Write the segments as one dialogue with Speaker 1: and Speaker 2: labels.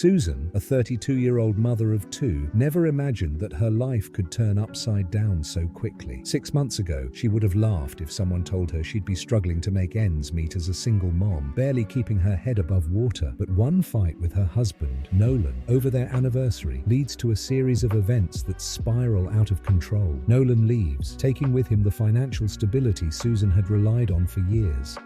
Speaker 1: Susan, a 32-year-old mother of two, never imagined that her life could turn upside down so quickly. 6 months ago, she would have laughed if someone told her she'd be struggling to make ends meet as a single mom, barely keeping her head above water. But one fight with her husband, Nolan, over their anniversary leads to a series of events that spiral out of control. Nolan leaves, taking with him the financial stability Susan had relied on for years.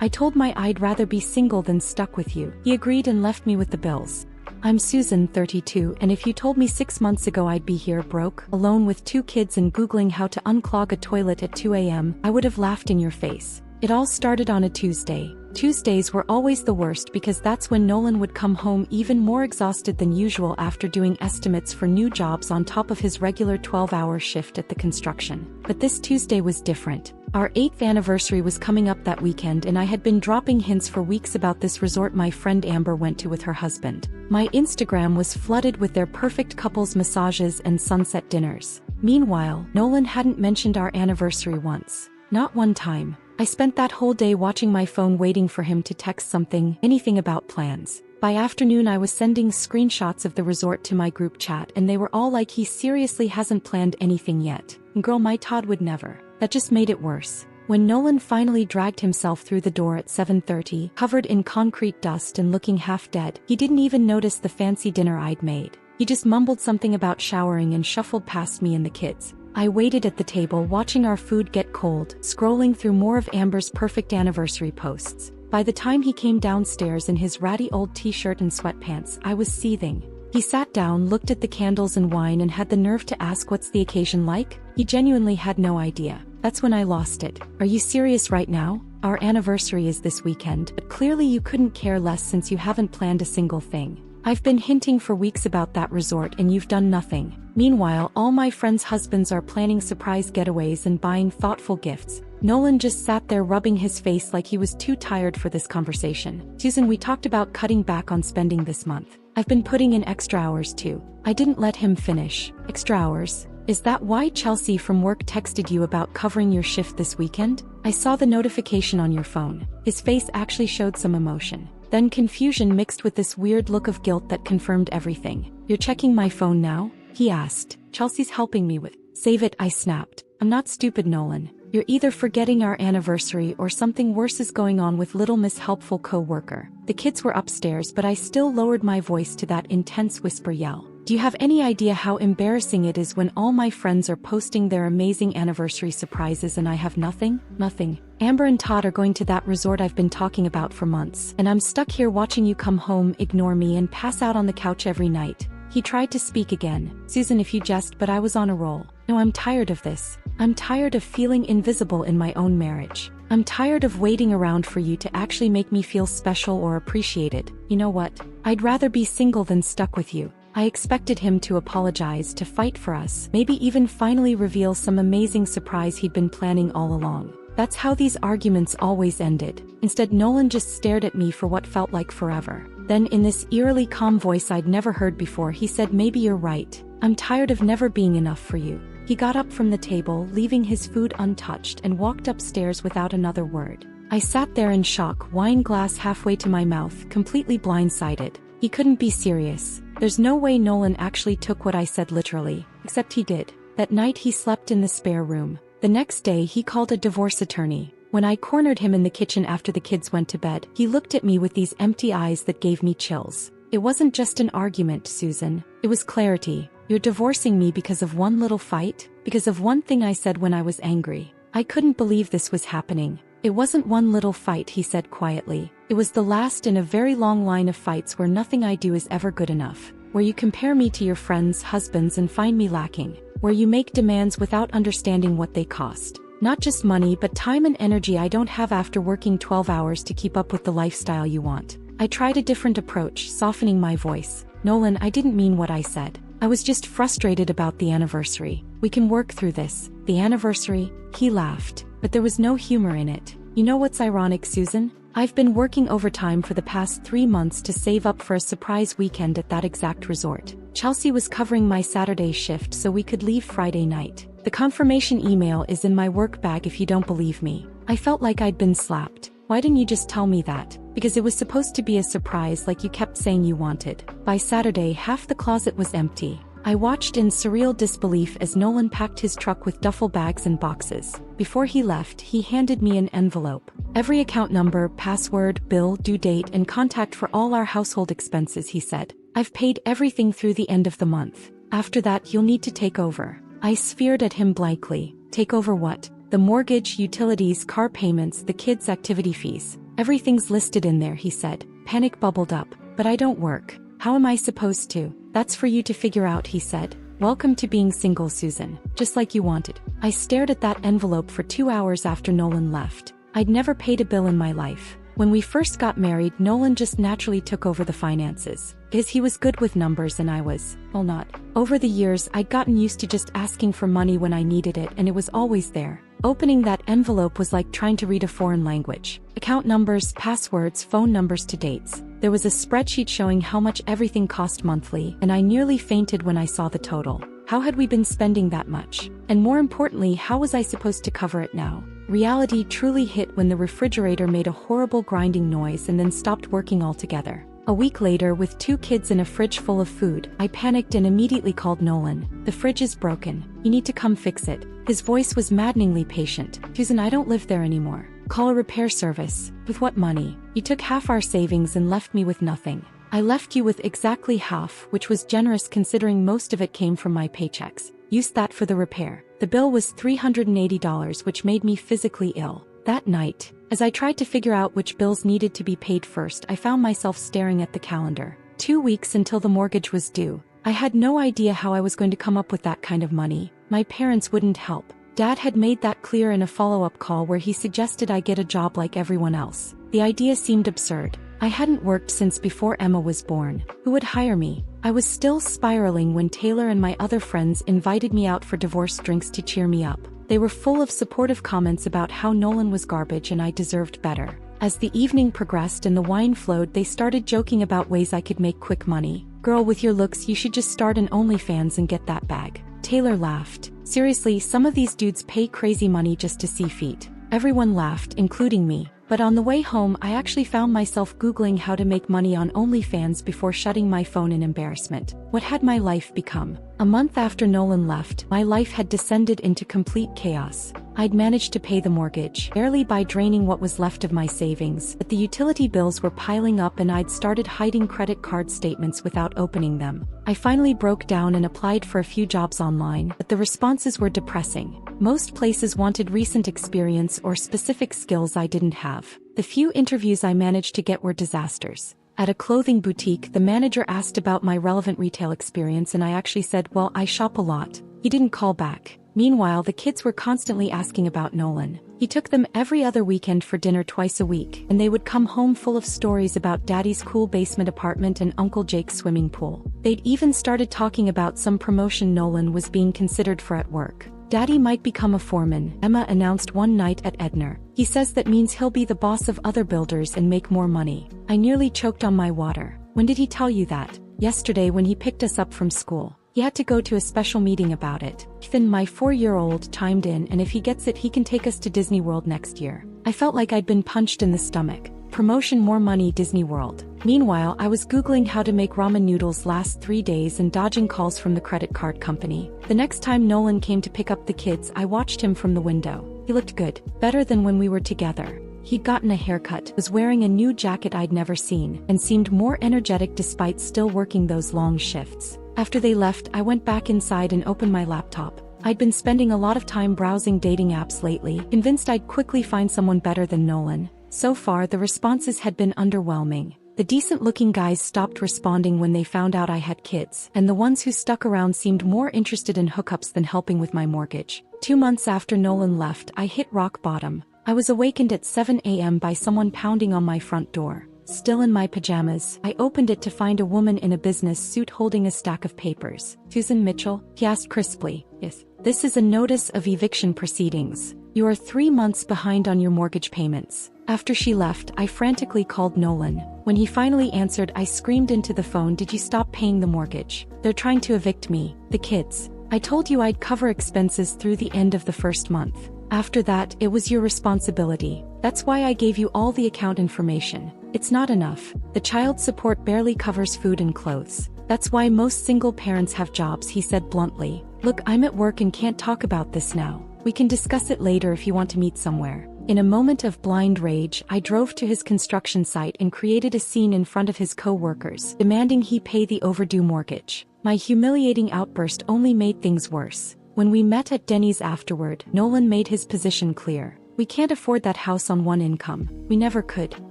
Speaker 2: I told my I'd rather be single than stuck with you. He agreed and left me with the bills. I'm Susan, 32, and if you told me 6 months ago I'd be here broke, alone with 2 kids and Googling how to unclog a toilet at 2 a.m., I would have laughed in your face. It all started on a Tuesday. Tuesdays were always the worst because that's when Nolan would come home even more exhausted than usual after doing estimates for new jobs on top of his regular 12-hour shift at the construction. But this Tuesday was different. Our 8th anniversary was coming up that weekend and I had been dropping hints for weeks about this resort my friend Amber went to with her husband. My Instagram was flooded with their perfect couples massages and sunset dinners. Meanwhile, Nolan hadn't mentioned our anniversary once. Not one time. I spent that whole day watching my phone waiting for him to text anything about plans. By afternoon I was sending screenshots of the resort to my group chat and they were all like, he seriously hasn't planned anything yet. Girl, my Todd would never. That just made it worse. When Nolan finally dragged himself through the door at 7:30, covered in concrete dust and looking half dead, he didn't even notice the fancy dinner I'd made. He just mumbled something about showering and shuffled past me and the kids. I waited at the table watching our food get cold, scrolling through more of Amber's perfect anniversary posts. By the time he came downstairs in his ratty old t-shirt and sweatpants, I was seething. He sat down, looked at the candles and wine and had the nerve to ask what's the occasion like? He genuinely had no idea. That's when I lost it. Are you serious right now? Our anniversary is this weekend, but clearly you couldn't care less since you haven't planned a single thing. I've been hinting for weeks about that resort and you've done nothing. Meanwhile, all my friends' husbands are planning surprise getaways and buying thoughtful gifts. Nolan just sat there rubbing his face like he was too tired for this conversation. Susan, we talked about cutting back on spending this month. I've been putting in extra hours too. I didn't let him finish. Extra hours? Is that why Chelsea from work texted you about covering your shift this weekend? I saw the notification on your phone. His face actually showed some emotion. Then confusion mixed with this weird look of guilt that confirmed everything. You're checking my phone now? He asked. Chelsea's helping me with. Save it, I snapped. I'm not stupid, Nolan. You're either forgetting our anniversary or something worse is going on with little Miss Helpful co-worker. The kids were upstairs but I still lowered my voice to that intense whisper yell. Do you have any idea how embarrassing it is when all my friends are posting their amazing anniversary surprises and I have nothing? Nothing. Amber and Todd are going to that resort I've been talking about for months, and I'm stuck here watching you come home, ignore me, and pass out on the couch every night. He tried to speak again. Susan, if you jest, but I was on a roll. No, I'm tired of this. I'm tired of feeling invisible in my own marriage. I'm tired of waiting around for you to actually make me feel special or appreciated. You know what? I'd rather be single than stuck with you. I expected him to apologize, to fight for us, maybe even finally reveal some amazing surprise he'd been planning all along. That's how these arguments always ended. Instead, Nolan just stared at me for what felt like forever. Then, in this eerily calm voice I'd never heard before, he said, maybe you're right. I'm tired of never being enough for you. He got up from the table, leaving his food untouched, and walked upstairs without another word. I sat there in shock, wine glass halfway to my mouth, completely blindsided. He couldn't be serious. There's no way Nolan actually took what I said literally, except he did. That night he slept in the spare room. The next day he called a divorce attorney. When I cornered him in the kitchen after the kids went to bed, he looked at me with these empty eyes that gave me chills. It wasn't just an argument, Susan. It was clarity. You're divorcing me because of one little fight? Because of one thing I said when I was angry? I couldn't believe this was happening. It wasn't one little fight, he said quietly. It was the last in a very long line of fights where nothing I do is ever good enough. Where you compare me to your friends' husbands and find me lacking. Where you make demands without understanding what they cost. Not just money but time and energy I don't have after working 12 hours to keep up with the lifestyle you want. I tried a different approach, softening my voice. Nolan, I didn't mean what I said. I was just frustrated about the anniversary. We can work through this. The anniversary? He laughed. But there was no humor in it. You know what's ironic, Susan? I've been working overtime for the past 3 months to save up for a surprise weekend at that exact resort. Chelsea was covering my Saturday shift so we could leave Friday night. The confirmation email is in my work bag if you don't believe me. I felt like I'd been slapped. Why didn't you just tell me that? Because it was supposed to be a surprise like you kept saying you wanted. By Saturday, half the closet was empty. I watched in surreal disbelief as Nolan packed his truck with duffel bags and boxes. Before he left, he handed me an envelope. Every account number, password, bill, due date, and contact for all our household expenses, he said. I've paid everything through the end of the month. After that, you'll need to take over. I stared at him blankly. Take over what? The mortgage, utilities, car payments, the kids' activity fees. Everything's listed in there, he said. Panic bubbled up. But I don't work. How am I supposed to? That's for you to figure out, he said. Welcome to being single, Susan. Just like you wanted. I stared at that envelope for 2 hours after Nolan left. I'd never paid a bill in my life. When we first got married, Nolan just naturally took over the finances. Because he was good with numbers and I was, well, not. Over the years, I'd gotten used to just asking for money when I needed it and it was always there. Opening that envelope was like trying to read a foreign language. Account numbers, passwords, phone numbers to dates. There was a spreadsheet showing how much everything cost monthly, and I nearly fainted when I saw the total. How had we been spending that much? And more importantly, how was I supposed to cover it now? Reality truly hit when the refrigerator made a horrible grinding noise and then stopped working altogether. A week later, with 2 kids and a fridge full of food, I panicked and immediately called Nolan. The fridge is broken. You need to come fix it. His voice was maddeningly patient. Susan, I don't live there anymore. Call a repair service. With what money? You took half our savings and left me with nothing. I left you with exactly half, which was generous considering most of it came from my paychecks. Use that for the repair. The bill was $380, which made me physically ill. That night, as I tried to figure out which bills needed to be paid first, I found myself staring at the calendar. 2 weeks until the mortgage was due. I had no idea how I was going to come up with that kind of money. My parents wouldn't help. Dad had made that clear in a follow-up call where he suggested I get a job like everyone else. The idea seemed absurd. I hadn't worked since before Emma was born. Who would hire me? I was still spiraling when Taylor and my other friends invited me out for divorce drinks to cheer me up. They were full of supportive comments about how Nolan was garbage and I deserved better. As the evening progressed and the wine flowed, they started joking about ways I could make quick money. Girl, with your looks, you should just start an OnlyFans and get that bag. Taylor laughed. Seriously, some of these dudes pay crazy money just to see feet. Everyone laughed, including me. But on the way home, I actually found myself Googling how to make money on OnlyFans before shutting my phone in embarrassment. What had my life become? A month after Nolan left, my life had descended into complete chaos. I'd managed to pay the mortgage, barely by draining what was left of my savings, but the utility bills were piling up and I'd started hiding credit card statements without opening them. I finally broke down and applied for a few jobs online, but the responses were depressing. Most places wanted recent experience or specific skills I didn't have. The few interviews I managed to get were disasters. At a clothing boutique, the manager asked about my relevant retail experience and I actually said, well, I shop a lot. He didn't call back. Meanwhile, the kids were constantly asking about Nolan. He took them every other weekend for dinner twice a week, and they would come home full of stories about Daddy's cool basement apartment and Uncle Jake's swimming pool. They'd even started talking about some promotion Nolan was being considered for at work. Daddy might become a foreman, Emma announced one night at Edner. He says that means he'll be the boss of other builders and make more money. I nearly choked on my water. When did he tell you that? Yesterday when he picked us up from school. He had to go to a special meeting about it. Ethan, my 4-year-old, chimed in, and if he gets it, he can take us to Disney World next year. I felt like I'd been punched in the stomach. Promotion, more money, Disney World. Meanwhile, I was Googling how to make ramen noodles last 3 days and dodging calls from the credit card company. The next time Nolan came to pick up the kids, I watched him from the window. He looked good, better than when we were together. He'd gotten a haircut, was wearing a new jacket I'd never seen, and seemed more energetic despite still working those long shifts. After they left, I went back inside and opened my laptop. I'd been spending a lot of time browsing dating apps lately, convinced I'd quickly find someone better than Nolan. So far, the responses had been underwhelming. The decent-looking guys stopped responding when they found out I had kids, and the ones who stuck around seemed more interested in hookups than helping with my mortgage. 2 months after Nolan left, I hit rock bottom. I was awakened at 7 a.m. by someone pounding on my front door. Still in my pajamas, I opened it to find a woman in a business suit holding a stack of papers. Susan Mitchell? He asked crisply. Yes. This is a notice of eviction proceedings. You are 3 months behind on your mortgage payments. After she left, I frantically called Nolan. When he finally answered, I screamed into the phone, did you stop paying the mortgage? They're trying to evict me. The kids. I told you I'd cover expenses through the end of the first month. After that, it was your responsibility. That's why I gave you all the account information. It's not enough. The child support barely covers food and clothes. That's why most single parents have jobs, he said bluntly. Look, I'm at work and can't talk about this now. We can discuss it later if you want to meet somewhere. In a moment of blind rage, I drove to his construction site and created a scene in front of his co-workers, demanding he pay the overdue mortgage. My humiliating outburst only made things worse. When we met at Denny's afterward, Nolan made his position clear. We can't afford that house on one income. We never could.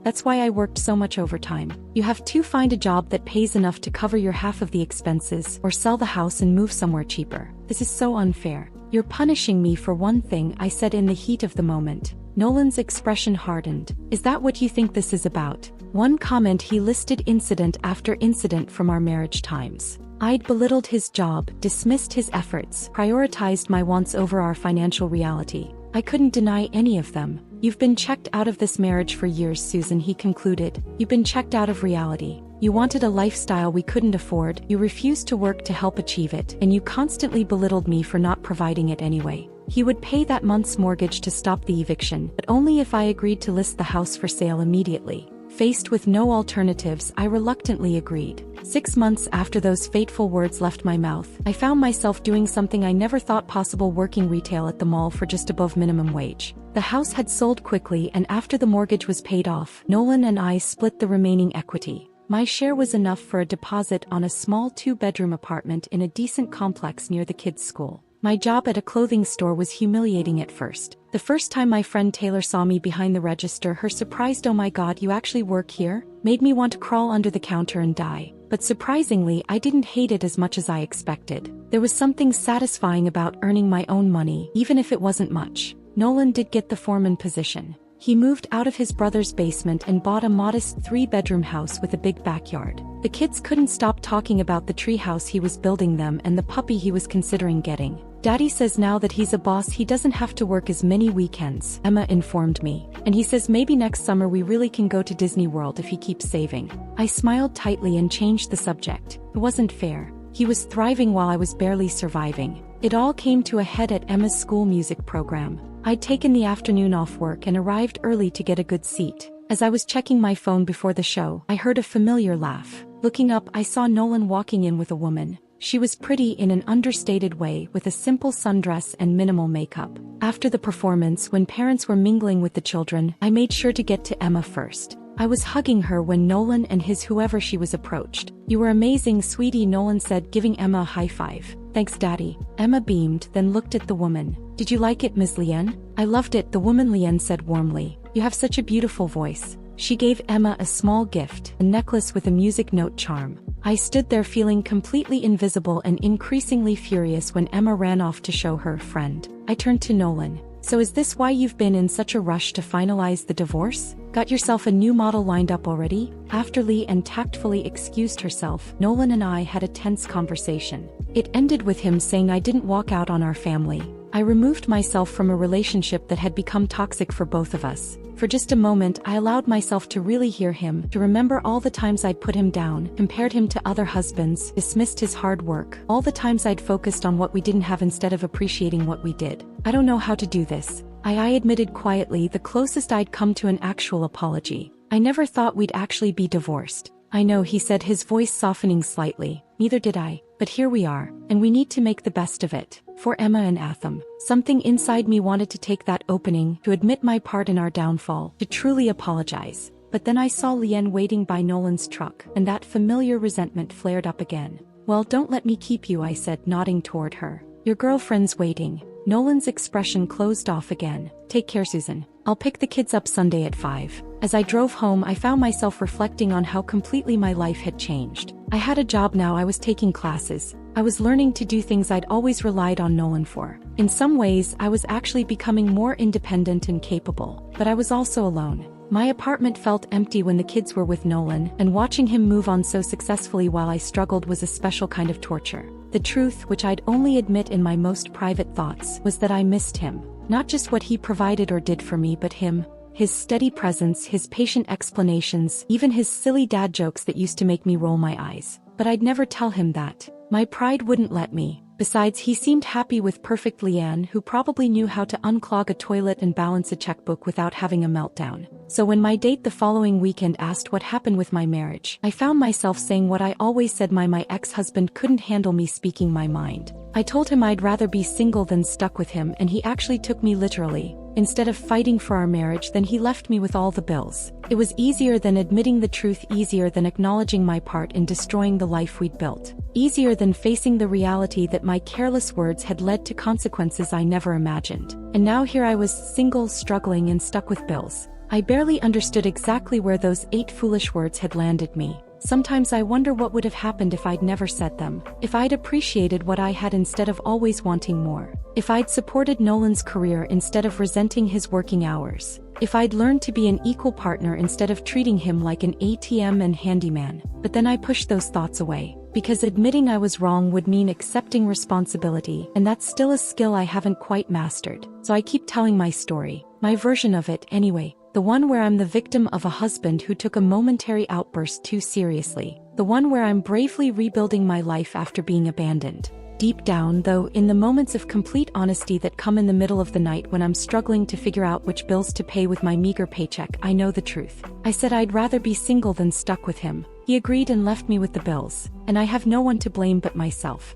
Speaker 2: That's why I worked so much overtime. You have to find a job that pays enough to cover your half of the expenses, or sell the house and move somewhere cheaper. This is so unfair. You're punishing me for one thing, I said in the heat of the moment. Nolan's expression hardened. Is that what you think this is about? One comment, he listed incident after incident from our marriage times. I'd belittled his job, dismissed his efforts, prioritized my wants over our financial reality. I couldn't deny any of them. You've been checked out of this marriage for years, Susan, he concluded. You've been checked out of reality. You wanted a lifestyle we couldn't afford, you refused to work to help achieve it, and you constantly belittled me for not providing it anyway. He would pay that month's mortgage to stop the eviction, but only if I agreed to list the house for sale immediately. Faced with no alternatives, I reluctantly agreed. 6 months after those fateful words left my mouth, I found myself doing something I never thought possible, working retail at the mall for just above minimum wage. The house had sold quickly, and after the mortgage was paid off, Nolan and I split the remaining equity. My share was enough for a deposit on a small 2-bedroom apartment in a decent complex near the kids' school. My job at a clothing store was humiliating at first. The first time my friend Taylor saw me behind the register, her surprised "Oh my God, you actually work here?" made me want to crawl under the counter and die. But surprisingly, I didn't hate it as much as I expected. There was something satisfying about earning my own money, even if it wasn't much. Nolan did get the foreman position. He moved out of his brother's basement and bought a modest 3-bedroom house with a big backyard. The kids couldn't stop talking about the treehouse he was building them and the puppy he was considering getting. Daddy says now that he's a boss, he doesn't have to work as many weekends, Emma informed me. And he says maybe next summer we really can go to Disney World if he keeps saving. I smiled tightly and changed the subject. It wasn't fair. He was thriving while I was barely surviving. It all came to a head at Emma's school music program. I'd taken the afternoon off work and arrived early to get a good seat. As I was checking my phone before the show, I heard a familiar laugh. Looking up, I saw Nolan walking in with a woman. She was pretty in an understated way, with a simple sundress and minimal makeup. After the performance, when parents were mingling with the children, I made sure to get to Emma first. I was hugging her when Nolan and his whoever she was approached. "You were amazing, sweetie," Nolan said, giving Emma a high five. "Thanks, Daddy." Emma beamed, then looked at the woman. "Did you like it, Ms. Lien?" "I loved it," the woman Lien said warmly. "You have such a beautiful voice." She gave Emma a small gift, a necklace with a music note charm. I stood there feeling completely invisible and increasingly furious when Emma ran off to show her friend. I turned to Nolan. "So is this why you've been in such a rush to finalize the divorce? Got yourself a new model lined up already?" After Leanne tactfully excused herself, Nolan and I had a tense conversation. It ended with him saying I didn't walk out on our family. I removed myself from a relationship that had become toxic for both of us. For just a moment, I allowed myself to really hear him, to remember all the times I'd put him down, compared him to other husbands, dismissed his hard work, all the times I'd focused on what we didn't have instead of appreciating what we did. "I don't know how to do this," I admitted quietly, the closest I'd come to an actual apology. "I never thought we'd actually be divorced." "I know," he said, his voice softening slightly. "Neither did I. But here we are, and we need to make the best of it. For Emma and Atham." Something inside me wanted to take that opening, to admit my part in our downfall, to truly apologize. But then I saw Lien waiting by Nolan's truck, and that familiar resentment flared up again. "Well, don't let me keep you," I said, nodding toward her. "Your girlfriend's waiting." Nolan's expression closed off again. "Take care, Susan. I'll pick the kids up Sunday at 5. As I drove home, I found myself reflecting on how completely my life had changed. I had a job now, I was taking classes. I was learning to do things I'd always relied on Nolan for. In some ways, I was actually becoming more independent and capable. But I was also alone. My apartment felt empty when the kids were with Nolan, and watching him move on so successfully while I struggled was a special kind of torture. The truth, which I'd only admit in my most private thoughts, was that I missed him. Not just what he provided or did for me, but him. His steady presence, his patient explanations, even his silly dad jokes that used to make me roll my eyes. But I'd never tell him that. My pride wouldn't let me. Besides, he seemed happy with perfect Leanne, who probably knew how to unclog a toilet and balance a checkbook without having a meltdown. So when my date the following weekend asked what happened with my marriage, I found myself saying what I always said: my ex-husband couldn't handle me speaking my mind. I told him I'd rather be single than stuck with him, and he actually took me literally. Instead of fighting for our marriage, then he left me with all the bills. It was easier than admitting the truth, easier than acknowledging my part in destroying the life we'd built, easier than facing the reality that my careless words had led to consequences I never imagined. And now here I was, single, struggling, and stuck with bills. I barely understood exactly where those 8 foolish words had landed me. Sometimes I wonder what would have happened if I'd never said them, if I'd appreciated what I had instead of always wanting more, if I'd supported Nolan's career instead of resenting his working hours, if I'd learned to be an equal partner instead of treating him like an ATM and handyman. But then I pushed those thoughts away, because admitting I was wrong would mean accepting responsibility, and that's still a skill I haven't quite mastered. So I keep telling my story, my version of it anyway. The one where I'm the victim of a husband who took a momentary outburst too seriously. The one where I'm bravely rebuilding my life after being abandoned. Deep down, though, in the moments of complete honesty that come in the middle of the night when I'm struggling to figure out which bills to pay with my meager paycheck, I know the truth. I said I'd rather be single than stuck with him. He agreed and left me with the bills. And I have no one to blame but myself.